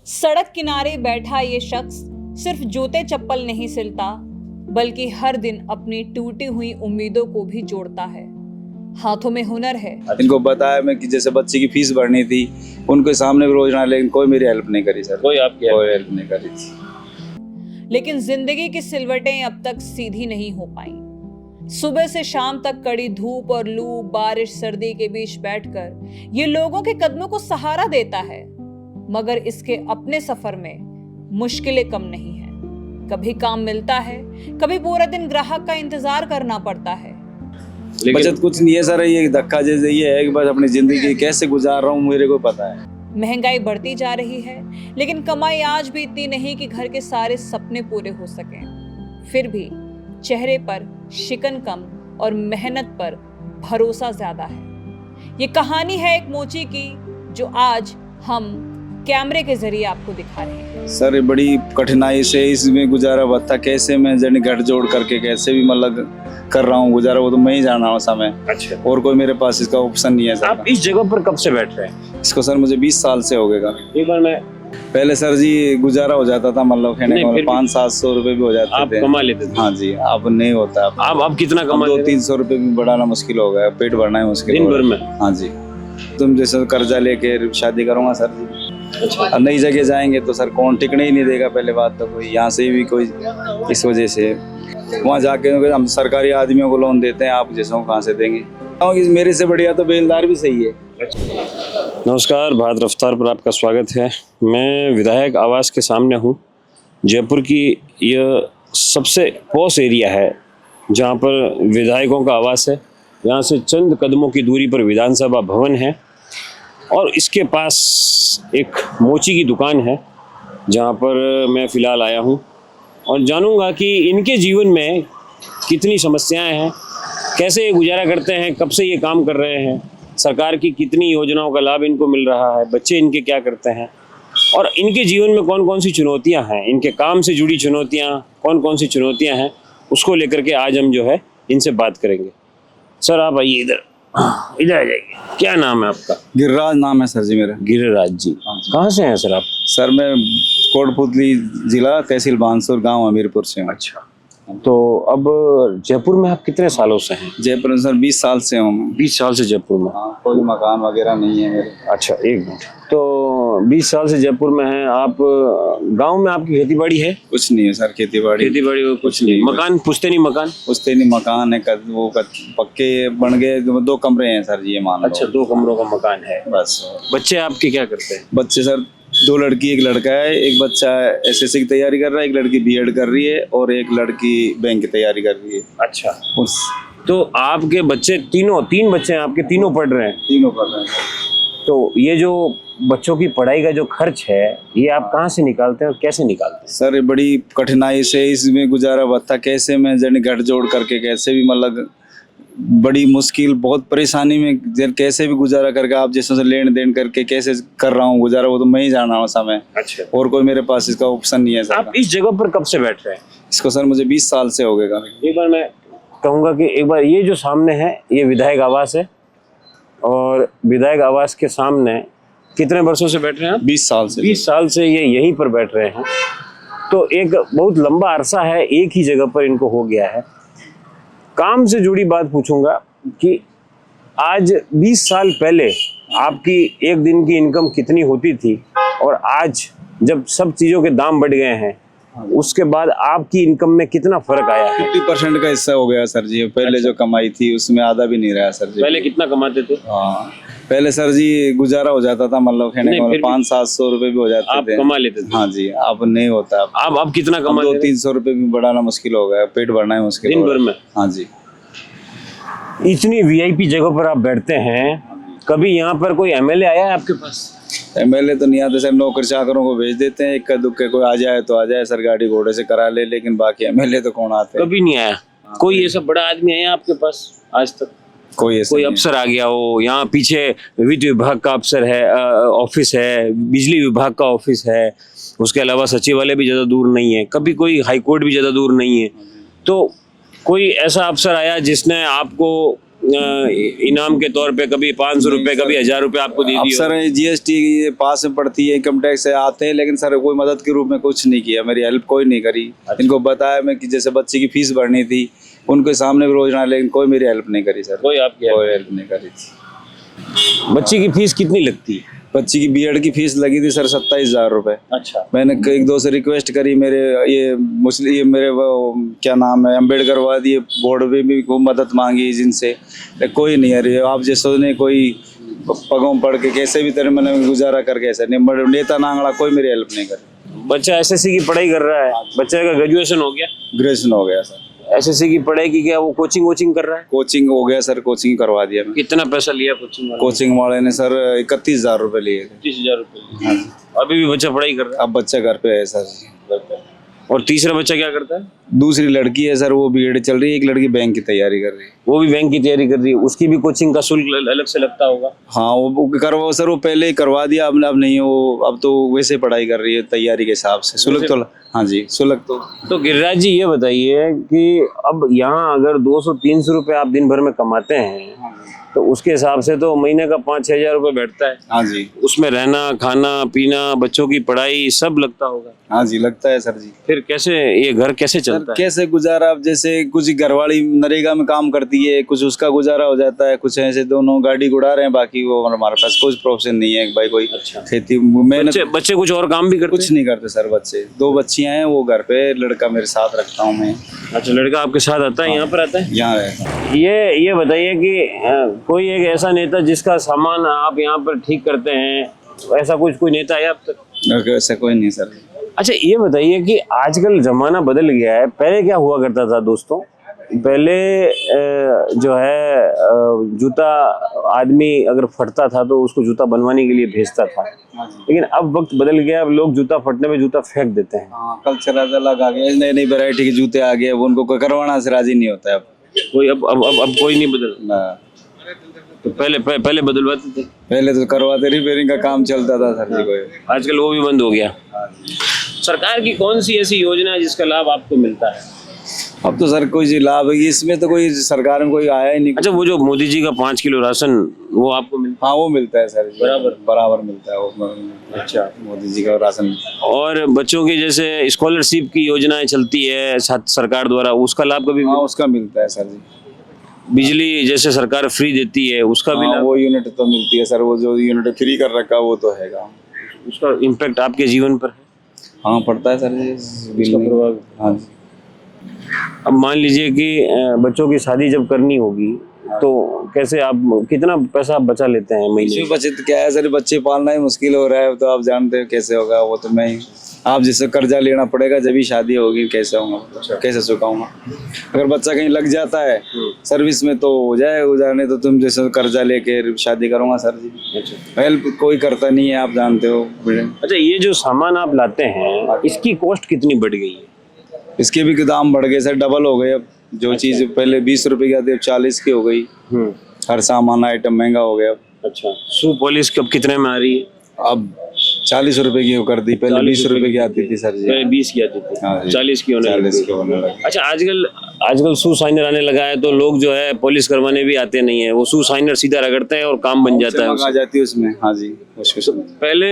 सड़क किनारे बैठा ये शख्स सिर्फ जूते चप्पल नहीं सिलता, बल्कि हर दिन अपनी टूटी हुई उम्मीदों को भी जोड़ता है। हाथों में हुनर है। इनको बताया मैं कि जैसे बच्चे की फीस भरनी थी, उनके सामने भी रोजना, लेकिन कोई मेरी हेल्प नहीं करी सर। कोई हेल्प नहीं करी थी। लेकिन जिंदगी की सिलवटें अब तक सीधी नहीं हो पाई। सुबह से शाम तक कड़ी धूप और लू, बारिश, सर्दी के बीच बैठकर ये लोगों के कदमों को सहारा देता है, मगर इसके अपने सफर में मुश्किलें कम नहीं है। कभी काम मिलता है, कभी पूरा दिन ग्राहक का इंतजार करना पड़ता है। बचत कुछ नहीं है सर, ये धक्का जैसे ये है कि बस अपनी जिंदगी कैसे गुजार रहा हूँ मेरे को पता है। महंगाई बढ़ती जा रही है, लेकिन कमाई आज भी इतनी नहीं कि घर के सारे सपने पूरे हो सकें। फिर भी चेहरे पर शिकन कम और मेहनत पर भरोसा ज्यादा है। ये कहानी है एक मोची की, जो आज हम कैमरे के जरिए आपको दिखा रहे हैं। सर बड़ी कठिनाई से इसमें गुजारा हुआ था, कैसे मैं जन घट जोड़ करके कैसे भी मतलब कर रहा हूँ गुजारा, वो तो मैं ही जान रहा हूँ समय। अच्छा, और कोई मेरे पास इसका ऑप्शन नहीं है सर। आप इस जगह पर कब से बैठ रहे हैं? इसको सर मुझे 20 साल से हो गएगा। एक बार मैं पहले सर जी गुजारा हो जाता था, मतलब खाने का 500-700 रुपए भी हो जाते आप थे। कमा लेते थे? हाँ जी, अब नहीं होता। आप कितना कमा? 200-300 रुपए भी बढ़ाना मुश्किल हो गया, पेट भरना है मुश्किल दिन भर में। हाँ जी, तुम जैसे कर्जा लेके शादी करूंगा सर जी। अच्छा। नई जगह जाएंगे तो सर कौन टिकने ही नहीं देगा, पहले बात तो कोई यहाँ से भी कोई, इस वजह से वहाँ जाके हम सरकारी आदमियों को लोन देते हैं, आप जैसे कहाँ से देंगे। मेरे से बढ़िया तो बेलदार भी सही है। नमस्कार, भारत रफ्तार पर आपका स्वागत है। मैं विधायक आवास के सामने हूँ। जयपुर की यह सबसे पॉश एरिया है जहाँ पर विधायकों का आवास है। यहाँ से चंद कदमों की दूरी पर विधानसभा भवन है और इसके पास एक मोची की दुकान है जहाँ पर मैं फ़िलहाल आया हूँ और जानूँगा कि इनके जीवन में कितनी समस्याएं हैं, कैसे ये गुजारा करते हैं, कब से ये काम कर रहे हैं, सरकार की कितनी योजनाओं का लाभ इनको मिल रहा है, बच्चे इनके क्या करते हैं और इनके जीवन में कौन कौन सी चुनौतियां हैं, इनके काम से जुड़ी चुनौतियां कौन कौन सी चुनौतियां हैं, उसको लेकर के आज हम जो है इनसे बात करेंगे। सर आप आइए इधर आ जाइए। क्या नाम है आपका? गिरिराज नाम है सर जी मेरा। गिरिराज जी, कहाँ से हैं सर आप? सर मैं कोटपुतली जिला, तहसील बांसुर, गांव हमीरपुर से हूँ। अच्छा, तो अब जयपुर में आप कितने सालों से हैं? जयपुर में सर 20 साल से हूँ मैं। 20 साल से जयपुर में? हाँ, कोई मकान वगैरह नहीं है मेरे। अच्छा, एक मिनट। तो 20 साल से जयपुर में हैं आप। गांव में आपकी खेती बाड़ी है? कुछ नहीं है सर, खेती बाड़ी कुछ नहीं। मकान पुश्ते नहीं मकान है, पक्के बन गए, 2 कमरे हैं सर जी, ये मान लो। अच्छा, 2 कमरों का मकान है बस। बच्चे आपके क्या करते हैं? बच्चे सर 2 लड़की 1 लड़का है। एक बच्चा एसएससी की तैयारी कर रहा है, एक लड़की बीएड कर रही है और एक लड़की बैंक की तैयारी कर रही है। अच्छा, तो आपके बच्चे 3 बच्चे हैं आपके, तीनों पढ़ रहे हैं? तीनों पढ़ रहे हैं। तो ये जो बच्चों की पढ़ाई का जो खर्च है, ये आप कहाँ से निकालते हैं और कैसे निकालते हैं? सर बड़ी कठिनाई से इसमें गुजारा हुआ था, कैसे मैं जन घट जोड़ करके कैसे भी मतलब बड़ी मुश्किल, बहुत परेशानी में कैसे भी गुजारा करके, आप जैसे लेन देन करके कैसे कर रहा हूँ गुजारा, वो तो मैं ही जान रहा हूँ समय। अच्छा, और कोई मेरे पास इसका ऑप्शन नहीं है सर। आप इस जगह पर कब से बैठ रहे हैं? इसको सर मुझे 20 साल से हो गएगा। एक बार मैं कहूँगा कि एक बार ये जो सामने है, ये विधायक आवास है और विधायक आवास के सामने कितने वर्षों से बैठ रहे हैं आप? 20 साल से। 20 साल से ये यहीं पर बैठ रहे हैं। तो एक बहुत लंबा अरसा है, एक ही जगह पर इनको हो गया है। काम से जुड़ी बात पूछूंगा कि आज 20 साल पहले आपकी एक दिन की इनकम कितनी होती थी और आज जब सब चीज़ों के दाम बढ़ गए हैं, उसके बाद आपकी इनकम में कितना फर्क आया है? 50% का हिस्सा हो गया सर जी। पहले जो कमाई थी उसमें आधा भी नहीं रहा सर जी। पहले कितना कमाते थे? हाँ, पहले सर जी गुजारा हो जाता था, मतलब खाने का 500-700 रुपए भी हो जाते थे। आप कमा लेते थे? हाँ जी, अब नहीं होता। अब कितना कमा? 200-300 रुपए भी बढ़ाना मुश्किल हो गया, पेट भरना है मुश्किल दिन भर में। हाँ जी। इतनी वीआईपी जगह पर आप बैठते हैं, कभी यहाँ पर कोई एमएलए आया है आपके पास? एमएलए तो नहीं आते सर, नौकर चाकरों को भेज देते हैं, इक्का दुक्के कोई आ जाए तो आ जाए सर, गाड़ी घोड़े से करा ले, लेकिन बाकी एमएलए तो कौन आते हैं? कभी नहीं आया। कोई ऐसा बड़ा आदमी आया आपके पास आज तक? कोई अफसर आ गया हो? यहाँ पीछे वित्त विभाग का अफसर है, ऑफिस है, बिजली विभाग का ऑफिस है, उसके अलावा सचिवालय भी ज़्यादा दूर नहीं है, कभी कोई हाईकोर्ट भी ज़्यादा दूर नहीं है। तो कोई ऐसा अफसर आया जिसने आपको इनाम के तौर पे कभी 500 रुपए, कभी 1000 रुपए आपको दे अब दिए? सर जीएसटी पास में पड़ती है, इनकम टैक्स से आते हैं, लेकिन सर कोई मदद के रूप में कुछ नहीं किया, मेरी हेल्प कोई नहीं करी। इनको बताया मैं कि जैसे बच्चे की फीस भरनी थी उनके सामने भी रोजना, लेकिन कोई मेरी हेल्प नहीं करी सर, कोई आपकी help कोई हेल्प नहीं करी थी। बच्ची की फीस कितनी लगती है? बच्ची की बीएड की फीस लगी थी सर 27,000 रुपए। अच्छा। मैंने एक दो से रिक्वेस्ट करी, मेरे ये मेरे वो क्या नाम है अम्बेडकरवादी ये बोर्ड में भी खूब मदद मांगी जिनसे, लेकिन कोई नहीं। अरे आप जैसे ने कोई पगों पढ़ के कैसे भी तरह मैंने गुजारा करके ऐसा नहीं, नेता नांगड़ा कोई मेरी हेल्प नहीं करे। बच्चा एसएससी की पढ़ाई कर रहा है, बच्चे का ग्रेजुएशन हो गया? ग्रेजुएशन हो गया सर। एसएससी की पढ़ाई की क्या वो कोचिंग वोचिंग कर रहा है? कोचिंग हो गया सर, कोचिंग करवा दिया मैं। कितना पैसा लिया कोचिंग वाले? कोचिंग वाले ने सर 31,000 रुपए लिए थे। 30,000 रुपए। अभी भी बच्चा पढ़ाई कर रहा अब बच्चा घर पे है सर। है? और तीसरा बच्चा क्या करता है? दूसरी लड़की है सर, वो बीएड चल रही है, एक लड़की बैंक की तैयारी कर रही है। वो भी बैंक की तैयारी कर रही है, उसकी भी कोचिंग का शुल्क अलग से लगता होगा? हाँ वो करवा सर, वो पहले ही करवा दिया, अब नहीं, वो अब तो वैसे पढ़ाई कर रही है तैयारी के हिसाब से। शुल्क तो हाँ जी शुल्क तो गिरिराज जी ये बताइए कि अब यहाँ अगर 200-300 रुपए आप दिन भर में कमाते हैं तो उसके हिसाब से तो महीने का 5-6 हजार रुपए बैठता है। हाँ जी। उसमें रहना खाना पीना बच्चों की पढ़ाई सब लगता होगा। हाँ जी लगता है सर जी। फिर कैसे ये घर कैसे चलता है? कैसे गुजारा, अब जैसे कुछ घरवाली नरेगा में काम करती है, कुछ उसका गुजारा हो जाता है, कुछ ऐसे दोनों गाड़ी गुड़ा रहे हैं, बाकी वो हमारे पास कुछ प्रोफेशन नहीं है भाई, कोई खेती मेहनत। बच्चे कुछ और काम भी करते कुछ नहीं करते सर बच्चे, 2 बच्चियां हैं, वो घर पे, लड़का मेरे साथ रखता हूँ मैं। अच्छा लड़का आपके साथ आता है? यहाँ पर आता है? यहाँ रहता हूँ। ये बताइए कि कोई एक ऐसा नेता जिसका सामान आप यहाँ पर ठीक करते हैं, ऐसा कोई नेता है अब तक? ऐसा कोई नहीं सर। अच्छा ये बताइए कि आजकल जमाना बदल गया है। पहले क्या हुआ करता था दोस्तों, पहले जो है जूता आदमी अगर फटता था तो उसको जूता बनवाने के लिए भेजता था, लेकिन अब वक्त बदल गया, अब लोग जूता फटने में जूता फेंक देते हैं। हाँ कल्चर अलग आ गया, नई नई वैरायटी के जूते आ गए, अब उनको कोई करवाना से राजी नहीं होता है। अब कोई अब कोई नहीं बदल। तो पहले बदलवाते थे? पहले तो करवाते, रिपेयरिंग का काम चलता था सर जी कोई। आजकल वो भी बंद हो गया। सरकार की कौन सी ऐसी योजना है जिसका लाभ आपको मिलता है? अब तो सर कोई लाभ है इसमें तो कोई सरकार में कोई आया ही नहीं। अच्छा वो जो मोदी जी का 5 किलो राशन वो आपको मिलता हाँ वो मिलता है सर जी, बराबर मिलता है वो। अच्छा मोदी जी का राशन। और बच्चों की जैसे स्कॉलरशिप की योजनाएं चलती है सरकार द्वारा, उसका लाभ कभी? हाँ उसका मिलता है सर जी। बिजली जैसे सरकार फ्री देती है उसका भी हाँ, लाभ? वो यूनिट तो मिलती है सर, वो जो यूनिट फ्री कर रखा वो तो हैगा। उसका इम्पैक्ट आपके जीवन पर है? हाँ पड़ता है सर जी बिल में। हाँ जी। अब मान लीजिए कि बच्चों की शादी जब करनी होगी तो कैसे आप कितना पैसा आप बचा लेते हैं महीने में? बचत क्या है सर, बच्चे पालना ही मुश्किल हो रहा है, तो आप जानते हो कैसे होगा वो तो मैं ही। आप जिससे कर्जा लेना पड़ेगा जब ही शादी होगी, कैसे होगा, कैसे चुकाऊंगा? अगर बच्चा कहीं लग जाता है सर्विस में तो हो जाए, नहीं तो तुम जैसे कर्जा लेके शादी करूंगा सर जी। हेल्प कोई करता नहीं है, आप जानते हो। अच्छा ये जो सामान आप लाते हैं इसकी कॉस्ट कितनी बढ़ गई है? इसके भी दाम बढ़ गए सर, डबल हो गए। अब जो चीज पहले 20 रुपए की आती है 40 की हो गई। हर सामान आइटम महंगा हो गया। अच्छा शू पॉलिश कब कितने में आ रही है? अब 40 रुपए की कर दी, पहले 20 रुपए की आती थी सर जी। पहले 20 की आती थी, हाँ जी। 40 की होने लगी। लगी। अच्छा आजकल शू शाइनर आने लगा है तो लोग जो है पॉलिश करवाने भी आते नहीं है, वो शू शाइनर सीधा रगड़ते हैं और काम बन जाता है। आ जाती है उसमें। हाँ जी पहले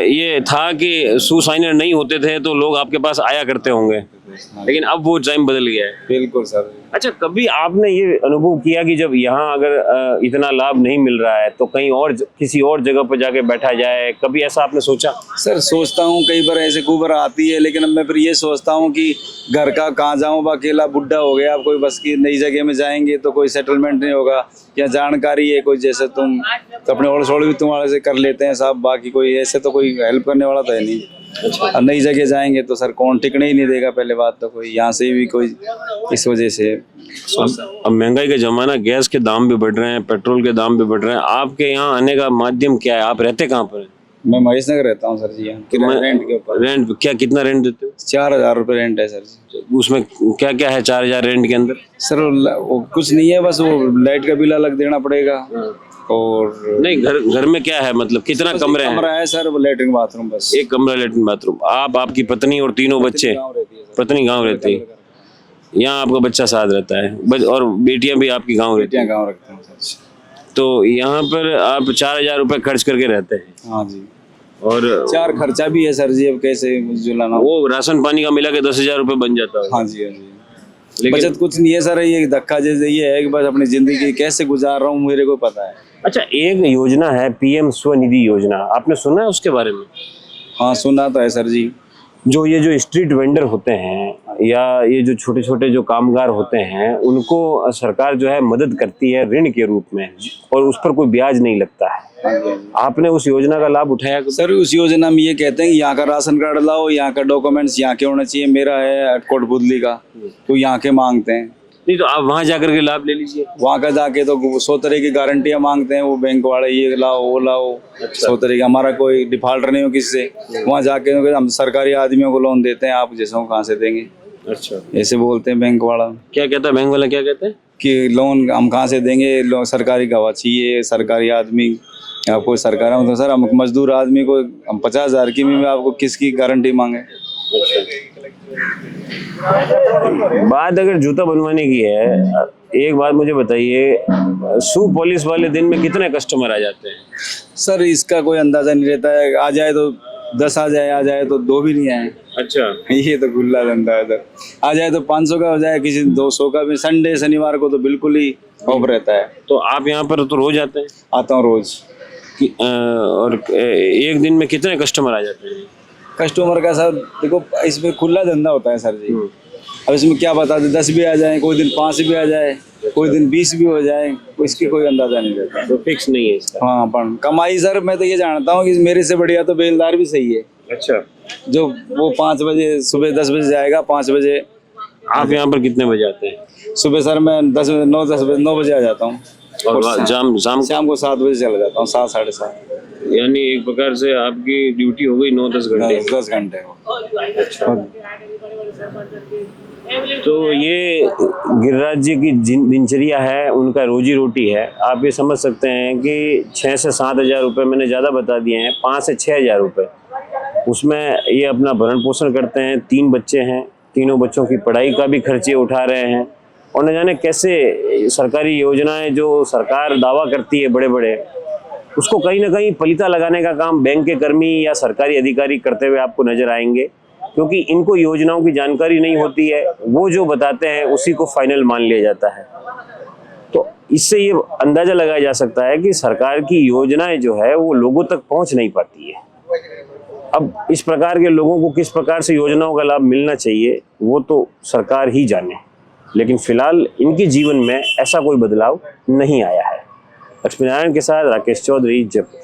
ये था कि शू शाइनर नहीं होते थे तो लोग आपके पास आया करते होंगे, लेकिन अब वो टाइम बदल गया है। बिल्कुल सर। अच्छा कभी आपने ये अनुभव किया कि जब यहाँ अगर इतना लाभ नहीं मिल रहा है तो कहीं और किसी और जगह पर जाके बैठा जाए, कभी ऐसा आपने सोचा? सर सोचता हूँ कई बार, ऐसे कुबर आती है, लेकिन अब मैं फिर ये सोचता हूँ कि घर का कहाँ जाऊँ, अकेला बुढ़ा हो गया, अब कोई बस की नई जगह में जाएंगे तो कोई सेटलमेंट नहीं होगा, या जानकारी है कोई जैसे तुम तो अपने ओड़ सोड़ भी तुम्हारे से कर लेते हैं साहब, बाकी कोई ऐसे तो कोई हेल्प करने वाला तो है नहीं। और नई जगह जाएंगे तो सर कौन टिकने ही नहीं देगा, पहले बात तो कोई यहाँ से भी कोई, इस वजह से। अब महंगाई का जमाना, गैस के दाम भी बढ़ रहे हैं, पेट्रोल के दाम भी बढ़ रहे हैं, आपके यहाँ आने का माध्यम क्या है? आप रहते कहाँ पर हैं? मैं महेश नगर रहता हूँ सर जी। यहाँ रेंट के ऊपर। रेंट क्या, कितना रेंट देते हो? 4,000 रुपये रेंट है सर जी। उसमें क्या क्या है 4,000 रेंट के अंदर? सर वो कुछ नहीं है, बस वो लाइट का बिल अलग देना पड़ेगा। और नहीं घर में क्या है, मतलब कितना कमरे हैं? कमरा है सर, वो लेटरिन बाथरूम बस। एक कमरा लेटरिन बाथरूम। आप, आपकी पत्नी और तीनों बच्चे? पत्नी गाँव रहती है। यहाँ आपका बच्चा साथ रहता है और बेटियां भी आपकी गांव रहती बेटियां गाँव रखते हैं सर। हैं। तो यहाँ पर आप 4,000 रुपये खर्च करके रहते हैं हाँ जी, और 4 खर्चा भी है सर जी, अब कैसे जुलाना। वो राशन पानी का मिला के 10,000 रुपये बन जाता है। हाँ जी, हाँ जी। लेकिन बचत कुछ नहीं है सर, ये धक्का जैसे ये है कि बस अपनी जिंदगी कैसे गुजार रहा हूँ मेरे को पता है। अच्छा, एक योजना है पीएम स्वनिधि योजना, आपने सुना है उसके बारे में? हाँ सुना तो है सर जी। जो स्ट्रीट वेंडर होते हैं या ये जो छोटे छोटे जो कामगार होते हैं, उनको सरकार जो है मदद करती है ऋण के रूप में, और उस पर कोई ब्याज नहीं लगता है। आपने उस योजना का लाभ उठाया कभी? सर उस योजना में ये कहते हैं कि यहाँ का राशन कार्ड लाओ, यहाँ का डॉक्यूमेंट्स यहाँ के होना चाहिए। मेरा है कोटपुतली का, तो यहाँ के मांगते हैं। नहीं तो आप वहां जाकर के लाभ ले लीजिए। वहाँ का जाके तो 100 तरह की गारंटियां मांगते हैं वो बैंक वाले, ये लाओ वो लाओ। 100 तरह का, हमारा कोई डिफॉल्टर नहीं हो किससे। वहाँ जाके हम सरकारी आदमियों को लोन देते हैं, आप जैसे कहाँ से देंगे, अच्छा, ऐसे बोलते हैं बैंक वाला। क्या कहता है बैंक वाला, क्या कहते हैं कि लोन हम कहाँ से देंगे, सरकारी गवाह चाहिए, सरकारी आदमी। आपको सरकार तो सर हम मजदूर आदमी को हम 50,000 की में आपको किसकी गारंटी मांगे। बात अगर जूता बनवाने की है, एक बात मुझे बताइए, शू पॉलिश वाले दिन में कितने कस्टमर आ जाते हैं? सर इसका कोई अंदाजा नहीं रहता है, आ जाए तो 10 आ जाए तो 2 भी नहीं आए। अच्छा, ये तो खुला धंधा है सर। आ जाए तो 500 का हो जाए, किसी 200 का भी। संडे शनिवार को तो बिल्कुल ही ऑफ रहता है। तो आप यहाँ पर तो रोज आते हैं? आता हूँ रोज। और एक दिन में कितने कस्टमर आ जाते हैं? कस्टमर का सर देखो, इसमें खुला धंधा होता है सर जी। अब इसमें क्या बता दे, 10 भी आ जाए, कोई दिन 5 भी आ जाए, कोई दिन 20 भी हो जाए, इसकी कोई अंदाजा नहीं रहता। तो फिक्स नहीं है इसका? हाँ, पर कमाई सर मैं तो ये जानता हूँ कि मेरे से बढ़िया तो बेलदार भी सही है। अच्छा, जो वो 5 बजे सुबह 10 बजे जाएगा, 5 बजे। आप यहाँ पर कितने बजे आते हैं? सुबह सर मैं 9 बजे आ जाता हूँ, और शाम शाम को 7 बजे चला जाता हूँ, 7 साढ़े 7। यानी एक प्रकार से आपकी ड्यूटी हो गई 9-10 घंटे। 10 घंटे। अच्छा, तो ये गिरिराज जी की दिनचर्या है, उनका रोजी रोटी है। आप ये समझ सकते हैं कि 6 से 7 हज़ार रुपये मैंने ज़्यादा बता दिए हैं, 5 से 6 हज़ार रुपये, उसमें ये अपना भरण पोषण करते हैं। 3 बच्चे हैं, तीनों बच्चों की पढ़ाई का भी खर्चे उठा रहे हैं। और न जाने कैसे सरकारी योजनाएं जो सरकार दावा करती है बड़े बड़े, उसको कहीं ना कहीं पलीता लगाने का काम बैंक के कर्मी या सरकारी अधिकारी करते हुए आपको नजर आएंगे, क्योंकि इनको योजनाओं की जानकारी नहीं होती है। वो जो बताते हैं उसी को फाइनल मान लिया जाता है। तो इससे ये अंदाजा लगाया जा सकता है कि सरकार की योजनाएं जो है वो लोगों तक पहुंच नहीं पाती है। अब इस प्रकार के लोगों को किस प्रकार से योजनाओं का लाभ मिलना चाहिए वो तो सरकार ही जाने, लेकिन फिलहाल इनके जीवन में ऐसा कोई बदलाव नहीं आया है। लक्ष्मीनारायण के साथ राकेश चौधरी, जयपुर।